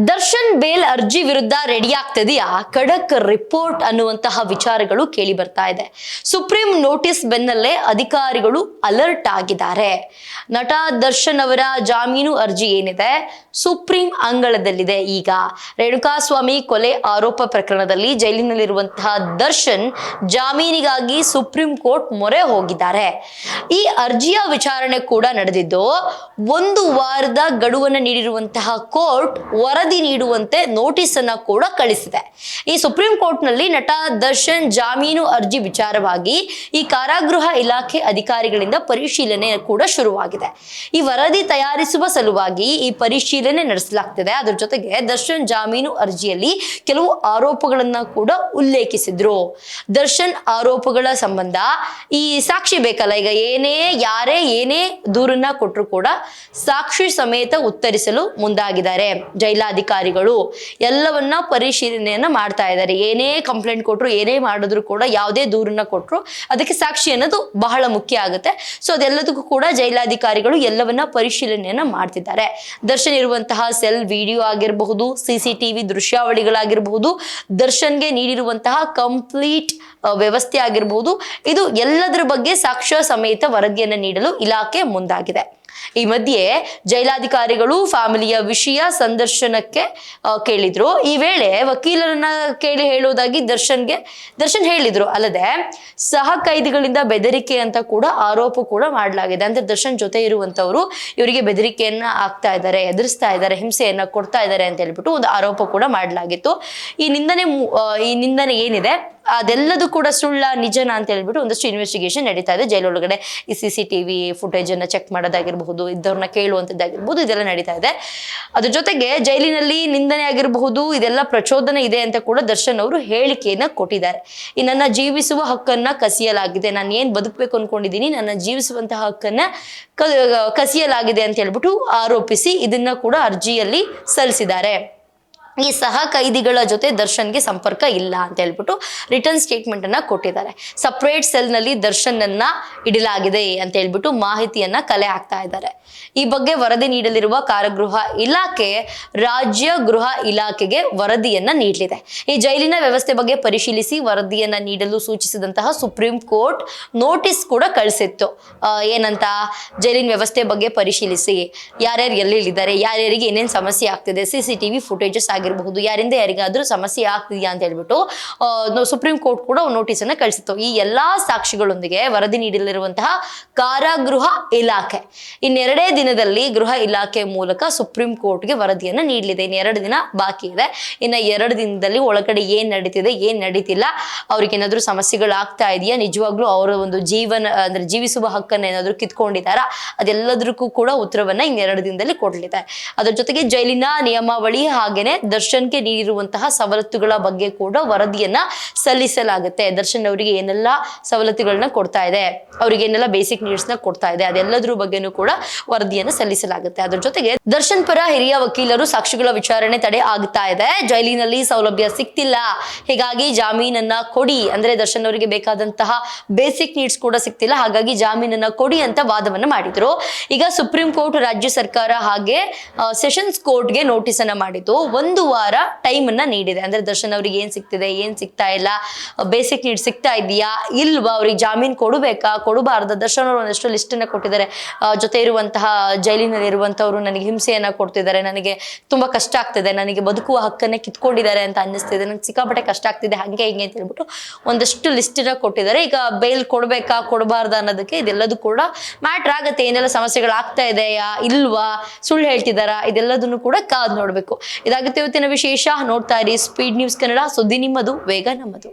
Darshan bale ಅರ್ಜಿ ವಿರುದ್ಧ ready ಆಗ್ತಿದೆಯಾ ಖಡಕ್ ರಿಪೋರ್ಟ್ ಅನ್ನುವಂತಹ ವಿಚಾರಗಳು ಕೇಳಿ ಬರ್ತಾ ಇದೆ. ಸುಪ್ರೀಂ ನೋಟಿಸ್ ಬೆನ್ನಲ್ಲೇ ಅಧಿಕಾರಿಗಳು ಅಲರ್ಟ್ ಆಗಿದ್ದಾರೆ. ನಟ ದರ್ಶನ್ ಅವರ ಜಾಮೀನು ಅರ್ಜಿ ಏನಿದೆ ಸುಪ್ರೀಂ ಅಂಗಳದಲ್ಲಿದೆ. ಈಗ ರೇಣುಕಾಸ್ವಾಮಿ ಕೊಲೆ ಆರೋಪ ಪ್ರಕರಣದಲ್ಲಿ ಜೈಲಿನಲ್ಲಿರುವಂತಹ ದರ್ಶನ್ ಜಾಮೀನಿಗಾಗಿ ಸುಪ್ರೀಂ ಕೋರ್ಟ್ ಮೊರೆ ಹೋಗಿದ್ದಾರೆ. ಈ ಅರ್ಜಿಯ ವಿಚಾರಣೆ ಕೂಡ ನಡೆದಿದ್ದು 1 ವಾರದ ಗಡುವನ್ನು ನೀಡಿರುವಂತಹ ಕೋರ್ಟ್ ವರದಿ ನೀಡುವಂತೆ ನೋಟಿಸ್ ಅನ್ನ ಕೂಡ ಕಳಿಸಿದೆ. ಈ ಸುಪ್ರೀಂ ಕೋರ್ಟ್ ನಲ್ಲಿ ನಟ ದರ್ಶನ್ ಜಾಮೀನು ಅರ್ಜಿ ವಿಚಾರವಾಗಿ ಈ ಕಾರಾಗೃಹ ಇಲಾಖೆ ಅಧಿಕಾರಿಗಳಿಂದ ಪರಿಶೀಲನೆ ಕೂಡ ಶುರುವಾಗಿದೆ. ಈ ವರದಿ ತಯಾರಿಸುವ ಸಲುವಾಗಿ ಈ ಪರಿಶೀಲನೆ ನಡೆಸಲಾಗ್ತಿದೆ. ಅದರ ಜೊತೆಗೆ ದರ್ಶನ್ ಜಾಮೀನು ಅರ್ಜಿಯಲ್ಲಿ ಕೆಲವು ಆರೋಪಗಳನ್ನ ಕೂಡ ಉಲ್ಲೇಖಿಸಿದ್ರು. ದರ್ಶನ್ ಆರೋಪಗಳ ಸಂಬಂಧ ಈ ಸಾಕ್ಷಿ ಬೇಕಲ್ಲ, ಈಗ ಯಾರೇ ಏನೇ ದೂರನ್ನ ಕೊಟ್ಟರು ಕೂಡ ಸಾಕ್ಷಿ ಸಮೇತ ಉತ್ತರಿಸಲು ಮುಂದಾಗಿದ್ದಾರೆ. ಜೈಲಾಧಿಕಾರಿಗಳು ಎಲ್ಲವನ್ನ ಪರಿಶೀಲನೆಯನ್ನ ಮಾಡ್ತಾ ಇದ್ದಾರೆ. ಏನೇ ಕಂಪ್ಲೇಂಟ್ ಕೊಟ್ರು, ಏನೇ ಮಾಡಿದ್ರು ಕೂಡ, ಯಾವುದೇ ದೂರನ್ನ ಕೊಟ್ರು ಅದಕ್ಕೆ ಸಾಕ್ಷಿ ಅನ್ನೋದು ಬಹಳ ಮುಖ್ಯ ಆಗುತ್ತೆ. ಸೊ ಅದೆಲ್ಲದಕ್ಕೂ ಕೂಡ ಜೈಲಾಧಿಕಾರಿಗಳು ಎಲ್ಲವನ್ನ ಪರಿಶೀಲನೆಯನ್ನ ಮಾಡ್ತಿದ್ದಾರೆ. ದರ್ಶನ್ ಇರುವಂತಹ ಸೆಲ್ ವಿಡಿಯೋ ಆಗಿರಬಹುದು, CCTV ದೃಶ್ಯಾವಳಿಗಳಾಗಿರಬಹುದು, ದರ್ಶನ್ಗೆ ನೀಡಿರುವಂತಹ ಕಂಪ್ಲೀಟ್ ವ್ಯವಸ್ಥೆ ಆಗಿರಬಹುದು, ಇದು ಎಲ್ಲದರ ಬಗ್ಗೆ ಸಾಕ್ಷ್ಯ ಸಮೇತ ವರದಿಯನ್ನು ನೀಡಲು ಇಲಾಖೆ ಮುಂದಾಗಿದೆ. ಈ ಮಧ್ಯೆ ಜೈಲಾಧಿಕಾರಿಗಳು ಫ್ಯಾಮಿಲಿಯ ವಿಷಯ ಸಂದರ್ಶನಕ್ಕೆ ಕೇಳಿದ್ರು. ಈ ವೇಳೆ ವಕೀಲರನ್ನ ಕೇಳಿ ಹೇಳುವುದಾಗಿ ದರ್ಶನ್ ಹೇಳಿದ್ರು. ಅಲ್ಲದೆ ಸಹ ಕೈದಿಗಳಿಂದ ಬೆದರಿಕೆ ಅಂತ ಕೂಡ ಆರೋಪ ಕೂಡ ಮಾಡಲಾಗಿದೆ. ಅಂದ್ರೆ ದರ್ಶನ್ ಜೊತೆ ಇರುವಂತವರು ಇವರಿಗೆ ಬೆದರಿಕೆಯನ್ನ ಆಗ್ತಾ ಇದ್ದಾರೆ, ಎದುರಿಸ್ತಾ ಇದ್ದಾರೆ, ಹಿಂಸೆಯನ್ನ ಕೊಡ್ತಾ ಇದ್ದಾರೆ ಅಂತ ಹೇಳ್ಬಿಟ್ಟು ಒಂದು ಆರೋಪ ಕೂಡ ಮಾಡಲಾಗಿತ್ತು. ಈ ನಿಂದನೆ ಏನಿದೆ ಅದೆಲ್ಲದೂ ಕೂಡ ಸುಳ್ಳ ನಿಜನ ಅಂತ ಹೇಳ್ಬಿಟ್ಟು ಒಂದಷ್ಟು ಇನ್ವೆಸ್ಟಿಗೇಷನ್ ನಡೀತಾ ಇದೆ. ಜೈಲೊಳಗಡೆ ಈ CCTV ಫುಟೇಜ್ ಅನ್ನ ಚೆಕ್ ಮಾಡೋದಾಗಿರ್ಬಹುದು, ಇದ್ದವ್ರನ್ನ ಕೇಳುವಂತದ್ದಾಗಿರ್ಬಹುದು, ಇದೆಲ್ಲ ನಡೀತಾ ಇದೆ. ಅದ್ರ ಜೊತೆಗೆ ಜೈಲಿನಲ್ಲಿ ನಿಂದನೆ ಆಗಿರಬಹುದು, ಇದೆಲ್ಲ ಪ್ರಚೋದನೆ ಇದೆ ಅಂತ ಕೂಡ ದರ್ಶನ್ ಅವರು ಹೇಳಿಕೆಯನ್ನ ಕೊಟ್ಟಿದ್ದಾರೆ. ಈ ನನ್ನ ಜೀವಿಸುವ ಹಕ್ಕನ್ನ ಕಸಿಯಲಾಗಿದೆ, ನಾನು ಏನ್ ಬದುಕಬೇಕು ಅನ್ಕೊಂಡಿದ್ದೀನಿ, ನನ್ನ ಜೀವಿಸುವಂತಹ ಹಕ್ಕನ್ನ ಕಸಿಯಲಾಗಿದೆ ಅಂತ ಹೇಳ್ಬಿಟ್ಟು ಆರೋಪಿಸಿ ಇದನ್ನ ಕೂಡ ಅರ್ಜಿಯಲ್ಲಿ ಸಲ್ಲಿಸಿದ್ದಾರೆ. ಈ ಸಹ ಕೈದಿಗಳ ಜೊತೆ ದರ್ಶನ್ಗೆ ಸಂಪರ್ಕ ಇಲ್ಲ ಅಂತ ಹೇಳ್ಬಿಟ್ಟು ರಿಟರ್ನ್ ಸ್ಟೇಟ್ಮೆಂಟ್ ಅನ್ನ ಕೊಟ್ಟಿದ್ದಾರೆ. ಸಪರೇಟ್ ಸೆಲ್ ನಲ್ಲಿ ದರ್ಶನ್ ಅನ್ನ ಇಡಲಾಗಿದೆ ಅಂತ ಹೇಳ್ಬಿಟ್ಟು ಮಾಹಿತಿಯನ್ನ ಕಲೆ ಹಾಕ್ತಾ ಇದ್ದಾರೆ. ಈ ಬಗ್ಗೆ ವರದಿ ನೀಡಲಿರುವ ಕಾರಾಗೃಹ ಇಲಾಖೆ ರಾಜ್ಯ ಗೃಹ ಇಲಾಖೆಗೆ ವರದಿಯನ್ನ ನೀಡಲಿದೆ. ಈ ಜೈಲಿನ ವ್ಯವಸ್ಥೆ ಬಗ್ಗೆ ಪರಿಶೀಲಿಸಿ ವರದಿಯನ್ನ ನೀಡಲು ಸೂಚಿಸಿದಂತಹ ಸುಪ್ರೀಂ ಕೋರ್ಟ್ ನೋಟಿಸ್ ಕೂಡ ಕಳಿಸಿತ್ತು. ಏನಂತ, ಜೈಲಿನ ವ್ಯವಸ್ಥೆ ಬಗ್ಗೆ ಪರಿಶೀಲಿಸಿ, ಯಾರ್ಯಾರು ಎಲ್ಲಿದ್ದಾರೆ, ಯಾರ್ಯಾರಿಗೆ ಏನೇನು ಸಮಸ್ಯೆ ಆಗ್ತಿದೆ, CCTV ಫುಟೇಜಸ್ ಆಗಿರಬಹುದು, ಯಾರಿಂದ ಯಾರಿಗಾದ್ರೂ ಸಮಸ್ಯೆ ಆಗ್ತಿದೆಯಾ ಅಂತ ಹೇಳ್ಬಿಟ್ಟು ಸುಪ್ರೀಂ ಕೋರ್ಟ್ ಕೂಡ ನೋಟಿಸ್ ಅನ್ನ ಕಳಿಸಿತ್ತು. ಈ ಎಲ್ಲಾ ಸಾಕ್ಷಿಗಳೊಂದಿಗೆ ವರದಿ ನೀಡಲಿರುವಂತಹ ಕಾರಾಗೃಹ ಇಲಾಖೆ ಇನ್ನೆರಡೇ ದಿನದಲ್ಲಿ ಗೃಹ ಇಲಾಖೆ ಮೂಲಕ ಸುಪ್ರೀಂ ಕೋರ್ಟ್ಗೆ ವರದಿಯನ್ನ ನೀಡಲಿದೆ. ಇನ್ನು 2 ದಿನ ಬಾಕಿ ಇದೆ. ಇನ್ನು 2 ದಿನದಲ್ಲಿ ಒಳಗಡೆ ಏನ್ ನಡೀತಿದೆ, ಏನ್ ನಡೀತಿಲ್ಲ, ಅವ್ರಿಗೆ ಏನಾದ್ರು ಸಮಸ್ಯೆಗಳು ಆಗ್ತಾ ಇದೆಯಾ, ನಿಜವಾಗ್ಲೂ ಅವರ ಒಂದು ಅಂದ್ರೆ ಜೀವಿಸುವ ಹಕ್ಕನ್ನ ಏನಾದ್ರು ಕಿತ್ಕೊಂಡಿದ್ದಾರಾ, ಅದೆಲ್ಲದಕ್ಕೂ ಕೂಡ ಉತ್ತರವನ್ನ ಇನ್ನು 2 ದಿನದಲ್ಲಿ ಕೊಡಲಿದೆ. ಅದರ ಜೊತೆಗೆ ಜೈಲಿನ ನಿಯಮಾವಳಿ ಹಾಗೇನೆ ದರ್ಶನ್ಗೆ ನೀಡಿರುವಂತಹ ಸವಲತ್ತುಗಳ ಬಗ್ಗೆ ಕೂಡ ವರದಿಯನ್ನ ಸಲ್ಲಿಸಲಾಗುತ್ತೆ. ದರ್ಶನ್ ಅವರಿಗೆ ಏನೆಲ್ಲ ಸವಲತ್ತುಗಳನ್ನ ಕೊಡ್ತಾ ಇದೆ, ಅವರಿಗೆ ಏನೆಲ್ಲ ಬೇಸಿಕ್ ನೀಡ್ಸ್ ನ ಕೊಡ್ತಾ ಇದೆ, ಅದೆಲ್ಲದ್ರ ಬಗ್ಗೆನೂ ಕೂಡ ವರದಿಯನ್ನು ಸಲ್ಲಿಸಲಾಗುತ್ತೆ. ಅದ್ರ ಜೊತೆಗೆ ದರ್ಶನ್ ಪರ ಹಿರಿಯ ವಕೀಲರು ಸಾಕ್ಷಿಗಳ ವಿಚಾರಣೆ ತಡೆ ಆಗ್ತಾ ಇದೆ, ಜೈಲಿನಲ್ಲಿ ಸೌಲಭ್ಯ ಸಿಗ್ತಿಲ್ಲ, ಹೀಗಾಗಿ ಜಾಮೀನನ್ನ ಕೊಡಿ, ಅಂದ್ರೆ ದರ್ಶನ್ ಅವರಿಗೆ ಬೇಕಾದಂತಹ ಬೇಸಿಕ್ ನೀಡ್ಸ್ ಕೂಡ ಸಿಗ್ತಿಲ್ಲ, ಹಾಗಾಗಿ ಜಾಮೀನನ್ನ ಕೊಡಿ ಅಂತ ವಾದವನ್ನ ಮಾಡಿದ್ರು. ಈಗ ಸುಪ್ರೀಂ ಕೋರ್ಟ್ ರಾಜ್ಯ ಸರ್ಕಾರ ಹಾಗೆ ಸೆಷನ್ಸ್ ಕೋರ್ಟ್ಗೆ ನೋಟಿಸ್ ಅನ್ನ ಮಾಡಿದ್ದು 1 ವಾರ ಟೈಮ್ ಅನ್ನ ನೀಡಿದೆ. ಅಂದ್ರೆ ದರ್ಶನ್ ಅವ್ರಿಗೆ ಏನ್ ಸಿಗ್ತಿದೆ, ಏನ್ ಸಿಗ್ತಾ ಇಲ್ಲ, ಬೇಸಿಕ್ ನೀಡ್ಸ್ ಸಿಗ್ತಾ ಇದೆಯಾ ಇಲ್ವಾ, ಅವ್ರಿಗೆ ಜಾಮೀನ್ ಕೊಡಬೇಕಾ ಕೊಡಬಾರ್ದ, ದರ್ಶನ್ ಅವರು ಒಂದಷ್ಟು ಲಿಸ್ಟ್ ಅನ್ನ ಕೊಟ್ಟಿದ್ದಾರೆ. ಜೊತೆ ಇರುವಂತಹ ಜೈಲಿನಲ್ಲಿ ಇರುವಂತವ್ರು ನನಗೆ ಹಿಂಸೆಯನ್ನ ಕೊಡ್ತಿದ್ದಾರೆ, ನನಗೆ ತುಂಬಾ ಕಷ್ಟ ಆಗ್ತಿದೆ, ನನಗೆ ಬದುಕುವ ಹಕ್ಕನ್ನೇ ಕಿತ್ಕೊಂಡಿದ್ದಾರೆ ಅಂತ ಅನ್ನಿಸ್ತಿದೆ, ನನಗೆ ಸಿಕ್ಕಾಪಟ್ಟೆ ಕಷ್ಟ ಆಗ್ತಿದೆ, ಹಂಗೆ ಹಿಂಗೆ ಅಂತ ಹೇಳ್ಬಿಟ್ಟು ಒಂದಷ್ಟು ಲಿಸ್ಟ್ ಅನ್ನ ಕೊಟ್ಟಿದ್ದಾರೆ. ಈಗ ಬೇಲ್ ಕೊಡ್ಬೇಕಾ ಕೊಡಬಾರ್ದ ಅನ್ನೋದಕ್ಕೆ ಇದೆಲ್ಲದೂ ಕೂಡ ಮ್ಯಾಟ್ರ್ ಆಗತ್ತೆ. ಏನೆಲ್ಲ ಸಮಸ್ಯೆಗಳು ಆಗ್ತಾ ಇದೆಯಾ ಇಲ್ವಾ, ಸುಳ್ಳು ಹೇಳ್ತಿದಾರಾ, ಇದೆಲ್ಲದನ್ನು ಕೂಡ ಕಾದ್ ನೋಡ್ಬೇಕು. ಇದಾಗುತ್ತೆ ಇವತ್ತಿನ ವಿಶೇಷ. ನೋಡ್ತಾ ಇರಿ ಸ್ಪೀಡ್ ನ್ಯೂಸ್ ಕನ್ನಡ, ಸುದ್ದಿ ನಿಮ್ಮದು, ವೇಗ ನಮ್ಮದು.